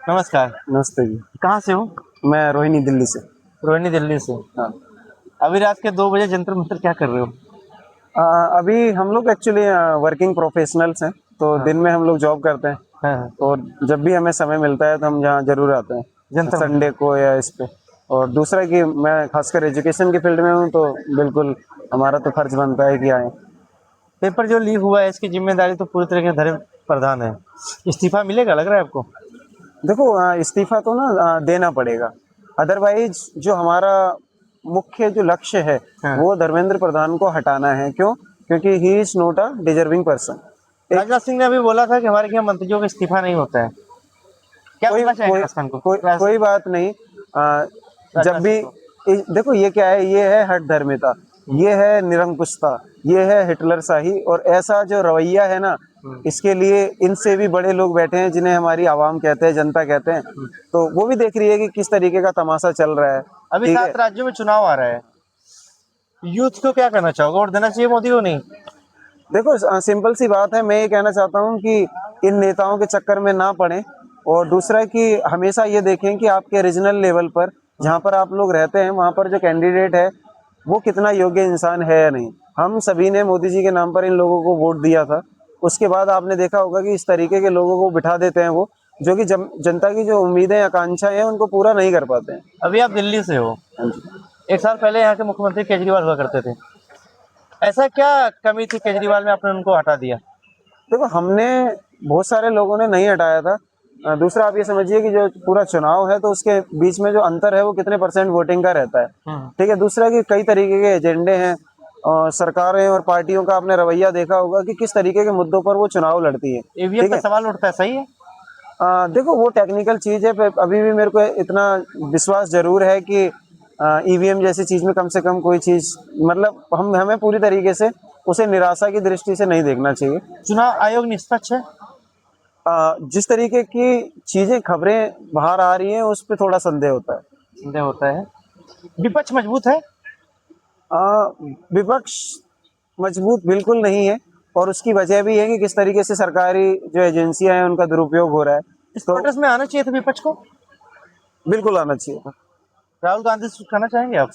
नमस्कार। नमस्ते जी। कहाँ से हो? मैं रोहिणी दिल्ली से। रोहिणी, दिल्ली से। हाँ। अभी रात के 2 बजे जंतर मंतर क्या कर रहे हो? अभी हम लोग एक्चुअली वर्किंग प्रोफेशनल्स हैं, तो हाँ। दिन में हम लोग जॉब करते हैं हाँ, हाँ। और जब भी हमें समय मिलता है तो हम यहाँ ज़रूर आते हैं, जंतर संडे मंतर। को या इस पे। और दूसरा कि मैं खासकर एजुकेशन के फील्ड में हूँ, तो बिल्कुल हमारा तो फर्ज बनता है कि आएँ। पेपर जो लीक हुआ है इसकी जिम्मेदारी तो पूरी तरह से धर्मेंद्र प्रधान है। इस्तीफा मिलेगा लग रहा है आपको? देखो, इस्तीफा तो ना देना पड़ेगा, अदरवाइज जो हमारा मुख्य जो लक्ष्य है हाँ। वो धर्मेंद्र प्रधान को हटाना है। क्यों? क्योंकि he is not a deserving person. एक राजनाथ सिंह ने अभी बोला था कि हमारे यहाँ मंत्रियों का इस्तीफा नहीं होता है। क्या कोई बोलना चाहेंगे कोई राजस्थान को? कोई बात नहीं। जब राजनाथ भी सिंह को। देखो, ये क्या है, ये है हठ धर्मिता, ये है निरंकुशता, ये है हिटलर शाही। और ऐसा जो रवैया है ना, इसके लिए इनसे भी बड़े लोग बैठे हैं जिन्हें हमारी आवाम कहते हैं, जनता कहते हैं। तो वो भी देख रही है कि किस तरीके का तमाशा चल रहा है। अभी ठीक 7 है। राज्यों में चुनाव आ रहा है। यूथ को क्या कहना चाहोगे? वोट देना चाहिए मोदी को नहीं? देखो, सिंपल सी बात है, मैं ये कहना चाहता हूँ कि इन नेताओं के चक्कर में ना पड़े। और दूसरा कि हमेशा ये देखें कि आपके रीजनल लेवल पर जहाँ पर आप लोग रहते हैं वहाँ पर जो कैंडिडेट है वो कितना योग्य इंसान है या नहीं। हम सभी ने मोदी जी के नाम पर इन लोगों को वोट दिया था। उसके बाद आपने देखा होगा कि इस तरीके के लोगों को बिठा देते हैं वो, जो कि जनता की जो उम्मीदें आकांक्षाएं हैं उनको पूरा नहीं कर पाते हैं। अभी आप दिल्ली से हो। हाँ जी। 1 साल पहले यहाँ के मुख्यमंत्री केजरीवाल हुआ करते थे। ऐसा क्या कमी थी केजरीवाल में, आपने उनको हटा दिया? देखो, हमने बहुत सारे लोगों ने नहीं हटाया था। दूसरा आप ये समझिए कि जो पूरा चुनाव है तो उसके बीच में जो अंतर है वो कितने परसेंट वोटिंग का रहता है। ठीक है। दूसरा कि कई तरीके के एजेंडे हैं और सरकारें और पार्टियों का आपने रवैया देखा होगा कि किस तरीके के मुद्दों पर वो चुनाव लड़ती है। ईवीएम ठीक पे है। सवाल उठता है, सही है? देखो, वो टेक्निकल चीज़ है, पर अभी भी मेरे को इतना विश्वास जरूर है कि ईवीएम जैसी चीज़ में कम से कम कोई चीज़, मतलब हमें पूरी तरीके से उसे निराशा की दृष्टि से नहीं देखना चाहिए। चुनाव आयोग निष्पक्ष है? जिस तरीके की चीजें खबरें बाहर आ रही हैं उस पे थोड़ा संदेह होता है। संदेह होता है। विपक्ष मजबूत है? विपक्ष मजबूत बिल्कुल नहीं है, और उसकी वजह भी है कि किस तरीके से सरकारी जो एजेंसियां हैं उनका दुरुपयोग हो रहा है। इस तो प्रोटेस्ट में आना चाहिए था विपक्ष को। बिल्कुल आना चाहिए था। राहुल गांधी से कहना चाहेंगे आप?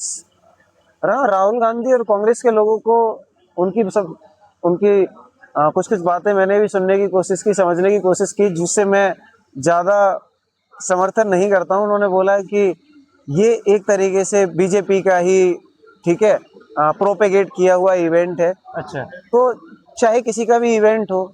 राहुल गांधी और कांग्रेस के लोगों को उनकी कुछ कुछ बातें मैंने भी सुनने की कोशिश की, समझने की कोशिश की, जिससे मैं ज़्यादा समर्थन नहीं करता हूँ। उन्होंने बोला है कि ये एक तरीके से बीजेपी का ही, ठीक है, प्रोपेगेट किया हुआ इवेंट है। अच्छा। तो चाहे किसी का भी इवेंट हो,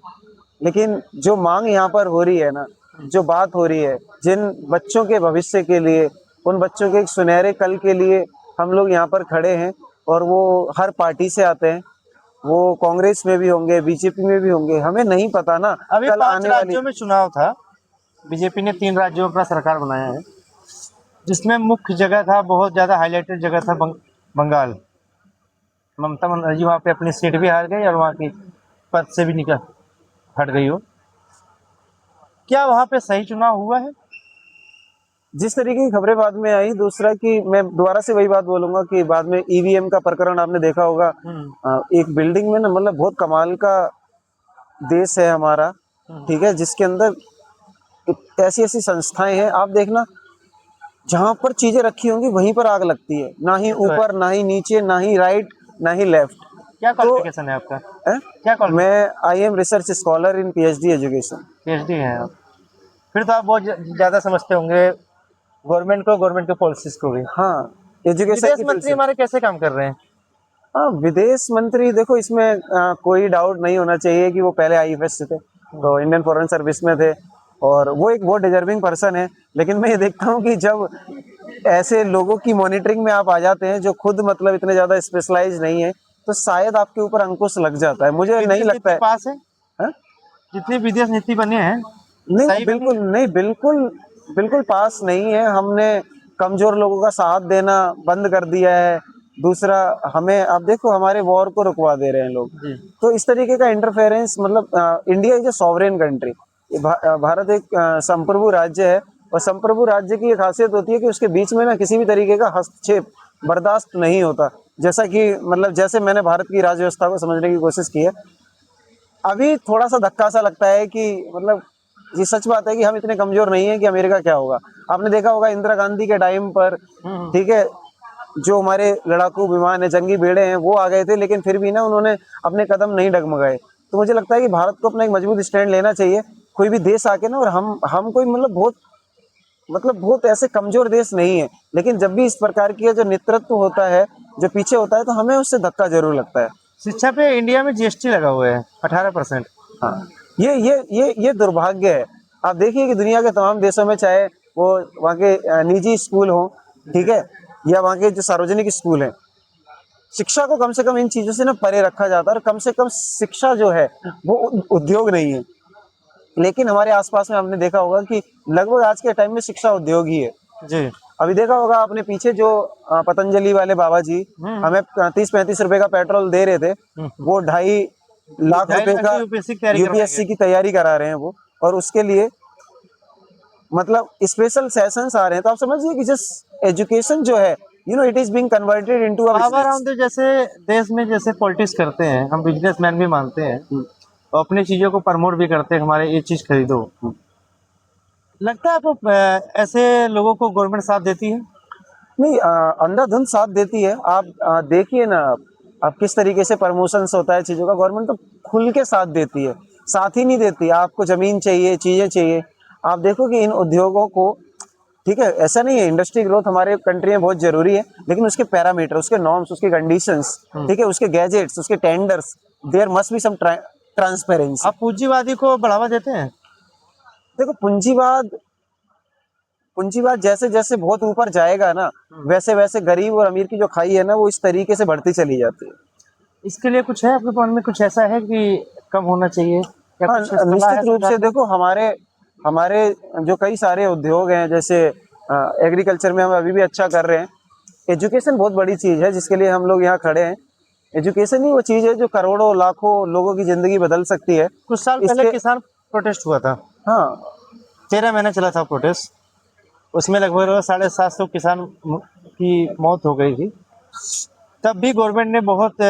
लेकिन जो मांग यहाँ पर हो रही है ना, जो बात हो रही है, जिन बच्चों के भविष्य के लिए, उन बच्चों के एक सुनहरे कल के लिए हम लोग यहाँ पर खड़े हैं। और वो हर पार्टी से आते हैं, वो कांग्रेस में भी होंगे, बीजेपी में भी होंगे, हमें नहीं पता ना अभी कल 5 आने वाली। राज्यों में चुनाव था। बीजेपी ने 3 राज्यों में अपना सरकार बनाया है, जिसमें मुख्य जगह था, बहुत ज़्यादा हाईलाइटेड जगह था बंगाल। ममता बनर्जी वहाँ पे अपनी सीट भी हार गई और वहाँ की पद से भी निकल हट गई हो। क्या वहाँ पे सही चुनाव हुआ है? जिस तरीके की खबरें बाद में आई, दूसरा कि मैं दोबारा से वही बात बोलूंगा कि बाद में ईवीएम का प्रकरण आपने देखा होगा। एक बिल्डिंग में ना, मतलब बहुत कमाल का देश है हमारा, ठीक है, जिसके अंदर ऐसी ऐसी संस्थाएं हैं, आप देखना, जहां पर चीजें रखी होंगी वहीं पर आग लगती है, ना ही ये तो है। ऊपर, ना ही नीचे, ना ही राइट, ना ही लेफ्ट। क्या तो क्वालिफिकेशन है आपका? क्या क्वालिफिकेशन? मैं I am research scholar in PhD education. PhD है आप? फिर तो आप बहुत ज़्यादा समझते होंगे गवर्नमेंट के पॉलिसीज को भी। हाँ, एजुकेशन विदेश की फील्ड मंत्री से। हमारे कैसे काम कर रहे हैं? हाँ, विदेश मंत्री, देखो इसमें कोई डाउट नहीं होना चाहिए कि वो पहले आईएफएस से थे, तो इंडियन फॉरेन सर्विस में थे, और वो एक बहुत डिजर्विंग पर्सन है। लेकिन मैं ये देखता हूँ कि जब ऐसे लोगों की मॉनिटरिंग में आप आ जाते हैं जो खुद मतलब इतने ज़्यादा स्पेशलाइज नहीं है, तो शायद आपके ऊपर अंकुश लग जाता है, मुझे नहीं विदेश लगता नीति है। पास है? हाँ? जितनी विदेश नीति बने हैं नहीं, सही बनी बिल्कुल है? नहीं, बिल्कुल बिल्कुल पास नहीं है। हमने कमजोर लोगों का साथ देना बंद कर दिया है। दूसरा, हमें अब देखो हमारे वॉर को रुकवा दे रहे हैं लोग। जी। तो इस तरीके का इंटरफेरेंस, मतलब India is a sovereign country. Bharat एक संप्रभु राज्य है, और संप्रभु राज्य की ये खासियत होती है कि उसके बीच में ना किसी भी तरीके का हस्तक्षेप बर्दाश्त नहीं होता। जैसा कि मतलब जैसे मैंने भारत की राज्य व्यवस्था को समझने की कोशिश की है, अभी थोड़ा सा धक्का सा लगता है कि मतलब ये सच बात है कि हम इतने कमजोर नहीं है कि अमेरिका क्या होगा। आपने देखा होगा इंदिरा गांधी के टाइम पर, ठीक है, जो हमारे लड़ाकू विमान है, जंगी बेड़े हैं, वो आ गए थे, लेकिन फिर भी ना उन्होंने अपने कदम नहीं डगमगाए। तो मुझे लगता है कि भारत को अपना एक मजबूत स्टैंड लेना चाहिए, कोई भी देश आके ना, और हम कोई मतलब बहुत ऐसे कमजोर देश नहीं है, लेकिन जब भी इस प्रकार की जो नेतृत्व होता है, जो पीछे होता है, तो हमें उससे धक्का जरूर लगता है। शिक्षा पे इंडिया में जीएसटी लगा हुआ है 18%। हाँ, ये दुर्भाग्य है। आप देखिए कि दुनिया के तमाम देशों में, चाहे वो वहाँ के निजी स्कूल हो, ठीक है, या वहाँ के जो सार्वजनिक स्कूल हैं, शिक्षा को कम से कम इन चीजों से ना परे रखा जाता है, और कम से कम शिक्षा जो है वो उद्योग नहीं है। लेकिन हमारे आसपास में आपने देखा होगा कि लगभग आज के टाइम में शिक्षा उद्योग ही है। जी। अभी देखा होगा आपने पीछे जो पतंजलि वाले बाबा जी हमें 30-35 रुपए का पेट्रोल दे रहे थे, वो 2.5 लाख रुपए का यूपीएससी की तैयारी करा रहे हैं वो, और उसके लिए मतलब स्पेशल सेशंस आ रहे हैं। तो आप समझिए कि जिस एजुकेशन जो है, it is being converted into a Baba Ramdev जैसे देश में जैसे पॉलिटिक्स करते हैं, हम बिजनेसमैन भी मानते हैं और अपनी चीजों को प्रमोट भी करते हैं, हमारे ये चीज खरीदो। लगता है आपको ऐसे लोगों को गवर्नमेंट साथ देती है? नहीं, अंधाधुंध साथ देती है। आप देखिए ना, आप किस तरीके से प्रमोशंस होता है चीजों का, गवर्नमेंट तो खुल के साथ देती है, साथ ही नहीं देती। आपको जमीन चाहिए, चीजें चाहिए, आप देखो कि इन उद्योगों को, ठीक है, ऐसा नहीं है, इंडस्ट्री ग्रोथ हमारे कंट्री में बहुत जरूरी है, लेकिन उसके पैरामीटर, उसके नॉर्म्स, उसके कंडीशंस, ठीक है, उसके गैजेट्स, उसके tenders, there must be some transparency. आप पूंजीवादी को बढ़ावा देते हैं? देखो, पूंजीवाद जैसे जैसे बहुत ऊपर जाएगा ना, वैसे वैसे गरीब और अमीर की जो खाई है ना, वो इस तरीके से बढ़ती चली जाती है। इसके लिए कुछ है आपके मन में, कुछ ऐसा है कि कम होना चाहिए या हाँ, कुछ सलाह है निश्चित रूप सरकार से की? देखो, हमारे हमारे जो कई सारे उद्योग हैं, जैसे एग्रीकल्चर में हम अभी भी अच्छा कर रहे हैं। एजुकेशन बहुत बड़ी चीज है जिसके लिए हम लोग यहाँ खड़े हैं। एजुकेशन ही वो चीज है जो करोड़ों लाखों लोगों की जिंदगी बदल सकती है। कुछ साल पहले इसके किसान प्रोटेस्ट हुआ था, हाँ, 13 महीने चला था प्रोटेस्ट। उसमें लगभग 750 किसान की मौत हो गई थी। तब भी गवर्नमेंट ने बहुत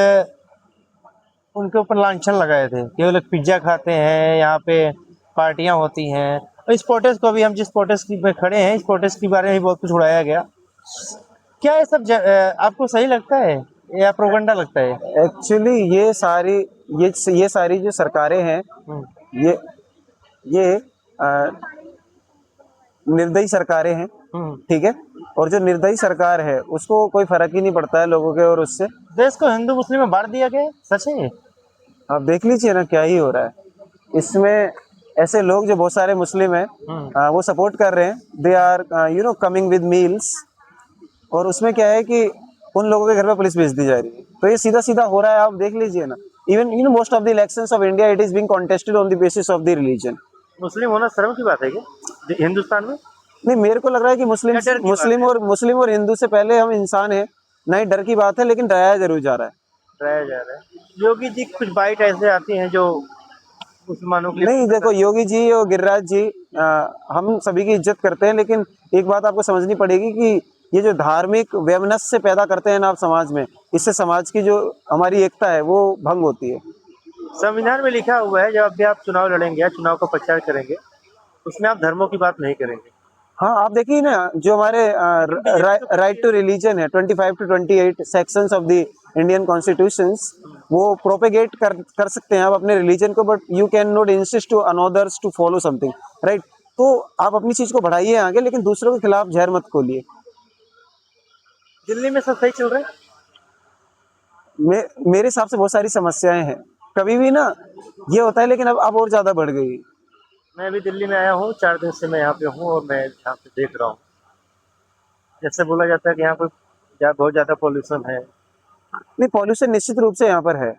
उनके ऊपर लांछन लगाए थे कि वो लोग पिज्जा खाते हैं, यहाँ पे पार्टियां होती हैं। और इस प्रोटेस्ट को, अभी हम जिस प्रोटेस्ट में खड़े हैं, इस प्रोटेस्ट के बारे में भी बहुत कुछ उड़ाया गया। क्या ये सब आपको सही लगता है या प्रोगंडा लगता है? एक्चुअली ये सारी जो सरकारें हैं, ये ये अ, निर्दयी सरकारें हैं, हम्म। ठीक है, और जो निर्दयी सरकार है उसको कोई फर्क ही नहीं पड़ता है लोगों के और उससे। देश को हिंदू मुस्लिम में बांट दिया गया, सच है ये? आप देख लीजिए ना क्या ही हो रहा है इसमें। ऐसे लोग जो बहुत सारे मुस्लिम हैं, वो सपोर्ट कर रहे हैं, they are coming with meals, और उसमें क्या है कि उन लोगों के घर में पुलिस भेज दी जा रही है। तो ये सीधा सीधा हो रहा है, आप देख लीजिए ना। Even most of the elections of India, it is being contested on the basis of the religion. Muslim होना शर्म की बात है क्या हिंदुस्तान में? नहीं, मेरे को लग रहा है कि क्या डर की बात है? मुस्लिम और हिंदू से पहले हम इंसान हैं। नहीं, डर की बात है, लेकिन डराया जरूर जा रहा है। डराया जा रहा है। योगी जी की कुछ बाइट ऐसे आती हैं जो मुसलमानों के लिए नहीं, देखो, योगी जी और गिरिराज जी, हम सभी की इज्जत करते हैं, लेकिन एक बात आपको समझनी पड़ेगी कि ये जो धार्मिक वैमनस्य से पैदा करते हैं ना आप समाज में, इससे समाज की जो हमारी एकता है वो भंग होती है। संविधान में लिखा हुआ है जब भी आप चुनाव लड़ेंगे या चुनाव का प्रचार करेंगे, उसमें आप धर्मों की बात नहीं करेंगे। हाँ, आप देखिए ना, जो हमारे राइट टू रिलीजन है, 25 to 28 sections of the Indian constitutions, वो प्रोपेगेट कर सकते हैं आप अपने रिलीजन को, but you can not insist to others to follow something, right. तो आप अपनी चीज को बढ़ाइए आगे, लेकिन दूसरों के खिलाफ जहर मत खोलिए। दिल्ली में सब सही चल रहा है? मेरे हिसाब से बहुत सारी समस्याएं हैं, कभी भी ना ये होता है, लेकिन अब और ज्यादा बढ़ गई। मैं अभी दिल्ली में आया हूँ, 4 दिन से मैं यहाँ पे हूँ और मैं यहाँ पे देख रहा हूँ। जैसे बोला जाता है कि यहाँ पे बहुत ज़्यादा पॉल्यूशन है। नहीं, पॉल्यूशन निश्चित रूप से यहाँ पर है,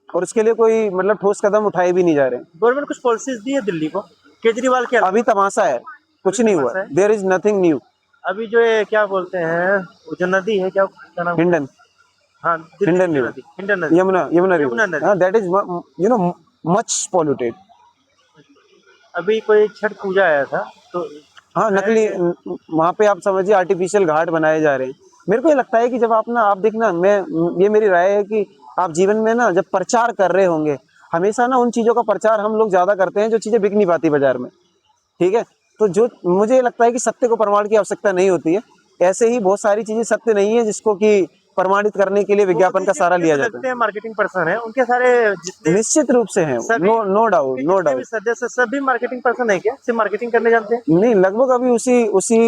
और उसके लिए कोई मतलब ठोस कदम उठाए भी नहीं जा रहे। गवर्नमेंट कुछ पॉलिसीज दी है दिल्ली को? केजरीवाल के अभी तमाशा है, कुछ नहीं हुआ, देयर इज नथिंग न्यू। अभी जो ये क्या बोलते हैं, वो जो नदी है, क्या नाम? हिंडन हाँ, दिल्ली हिंडन की रिवर, नदी, हिंडन नदी, यमुना यमुना रिवर, नदी। That is much polluted. अभी कोई छठ पूजा आया था तो हाँ, नकली वहाँ पे आप समझिए आर्टिफिशियल घाट बनाए जा रहे हैं। मेरे को ये लगता है कि जब आप देखना, ये मेरी राय है कि आप जीवन में ना जब प्रचार कर रहे होंगे, हमेशा ना उन चीजों का प्रचार हम लोग ज्यादा करते हैं जो चीजें बिक नहीं पाती बाजार में, ठीक है। तो जो मुझे लगता है कि सत्य को प्रमाण की आवश्यकता नहीं होती है, ऐसे ही बहुत सारी चीजें सत्य नहीं है जिसको कि प्रमाणित करने के लिए विज्ञापन का सहारा लिया जाता लगते हैं मार्केटिंग पर्सन है, उनके सारे जितने है। निश्चित रूप से है, सभी नो नो डाउट, नो जितने भी डाउट। सदस्य सभी मार्केटिंग पर्सन है क्या, सिर्फ मार्केटिंग करने जानते हैं? नहीं, लगभग अभी उसी उसी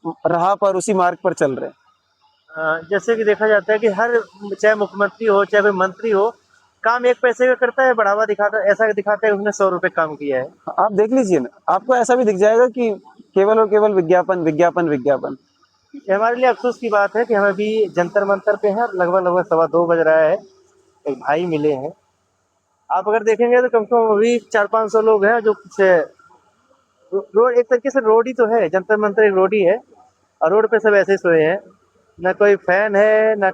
राह पर, उसी मार्ग पर चल रहे हैं। जैसे कि देखा जाता है कि हर, चाहे मुख्यमंत्री हो चाहे कोई मंत्री हो, काम एक पैसे का करता है, बढ़ावा दिखाता है, ऐसा दिखाता है उसने 100 रुपए काम किया है। आप देख लीजिए ना, आपको ऐसा भी दिख जाएगा कि केवल और केवल विज्ञापन विज्ञापन विज्ञापन। ये हमारे लिए अफसोस की बात है कि हम अभी जंतर मंतर पे हैं, लगभग लगभग 2:15 बज रहा है, एक भाई मिले हैं। आप अगर देखेंगे तो कम से कम अभी 400-500 लोग हैं जो कुछ रोड, एक तरीके से रोड ही तो है, जंतर मंतर एक रोड ही है, और रोड पे सब ऐसे ही सोए हैं, ना कोई फैन है, ना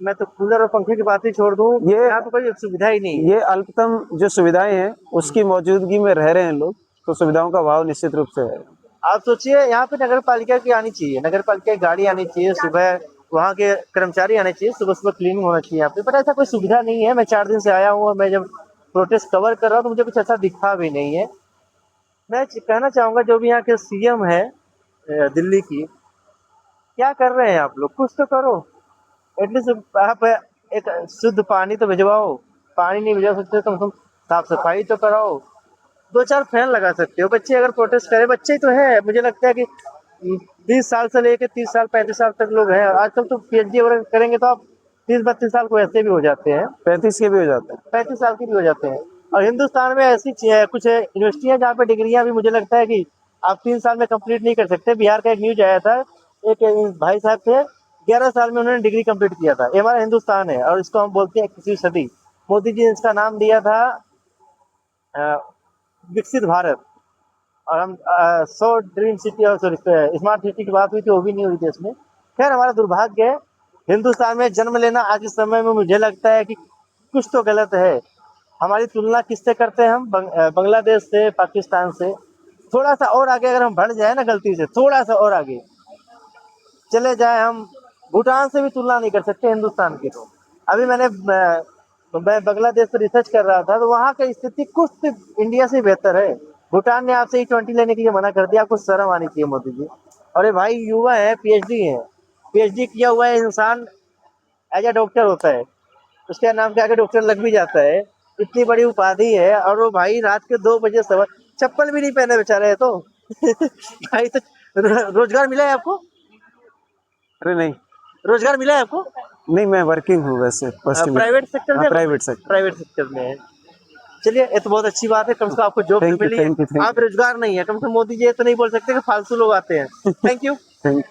मैं तो कूलर और पंखे की बात ही छोड़ दूं, ये यहाँ पे कोई सुविधा ही नहीं है। ये अल्पतम जो सुविधाएं हैं उसकी मौजूदगी में रह रहे हैं लोग, तो सुविधाओं का अभाव निश्चित रूप से है। आप सोचिए यहाँ पे नगर पालिका की आनी चाहिए, नगर पालिका की गाड़ी आनी चाहिए, सुबह वहाँ के कर्मचारी आने चाहिए, सुबह सुबह क्लीनिंग होना चाहिए यहाँ पे, पर ऐसा कोई सुविधा नहीं है। मैं 4 दिन से आया हूँ और मैं जब प्रोटेस्ट कवर कर रहा हूँ तो मुझे कुछ ऐसा दिखा भी नहीं है। मैं कहना चाहूँगा जो भी यहाँ के सीएम है दिल्ली की, क्या कर रहे हैं आप लोग, कुछ तो करो। एटलीस्ट आप एक शुद्ध पानी तो भिजवाओ, पानी नहीं भिजवा सकते तो कम से कम साफ सफाई तो कराओ, 2-4 फैन लगा सकते हो। बच्चे अगर प्रोटेस्ट करें, बच्चे ही तो है, मुझे लगता है कि 20 साल से लेकर 30 साल 35 साल तक लोग हैं, आजकल तो पीएचडी वगैरह करेंगे तो आप 30-32 साल को ऐसे भी हो जाते हैं, 35 के भी हो जाते हैं, 35 साल के भी हो जाते हैं। और हिंदुस्तान में ऐसी कुछ यूनिवर्सिटियां जहाँ पे डिग्रियां भी मुझे लगता है कि आप 3 साल में कंप्लीट नहीं कर सकते। बिहार का एक न्यूज आया था, एक भाई साहब थे, 11 साल में उन्होंने डिग्री कंप्लीट किया था। ये हमारा हिंदुस्तान है और इसको हम बोलते हैं 21वीं सदी। मोदी जी ने इसका नाम दिया था विकसित भारत, और हम 100 ड्रीम सिटी और सॉरी स्मार्ट सिटी की बात हुई थी, वो भी नहीं हुई थी इसमें। खैर, हमारा दुर्भाग्य है हिंदुस्तान में जन्म लेना आज के समय में, मुझे लगता है कि कुछ तो गलत है। हमारी तुलना किससे करते हैं हम, बांग्लादेश से, पाकिस्तान से। थोड़ा सा और आगे अगर हम बढ़ जाए ना, गलती से थोड़ा सा और आगे चले जाए, हम भूटान से भी तुलना नहीं कर सकते हिंदुस्तान की। तो अभी मैं बांग्लादेश पर रिसर्च कर रहा था, तो वहाँ की स्थिति कुछ इंडिया से बेहतर है। भूटान ने आपसे E20 लेने के लिए मना कर दिया, आपको शर्म आनी चाहिए मोदी जी। और ये भाई युवा है, पीएचडी है, पीएचडी किया हुआ है इंसान एज ए डॉक्टर होता है, उसके नाम के आगे डॉक्टर लग भी जाता है, इतनी बड़ी उपाधि है, और वो भाई रात के 2 बजे सवा, चप्पल भी नहीं पहने बेचारे है तो भाई तो रोजगार मिला है आपको, अरे नहीं रोजगार मिला है आपको? नहीं, मैं वर्किंग हूँ वैसे, प्राइवेट सेक्टर में? Private sector. प्राइवेट सेक्टर में है। चलिए, ये तो बहुत अच्छी बात है, कम से कम आपको जॉब थैंक यू, मिली थैंक यू, है। आप रोजगार नहीं है, कम से कम मोदी जी ये तो नहीं बोल सकते कि फालतू लोग आते हैं। Thank you. Thank you.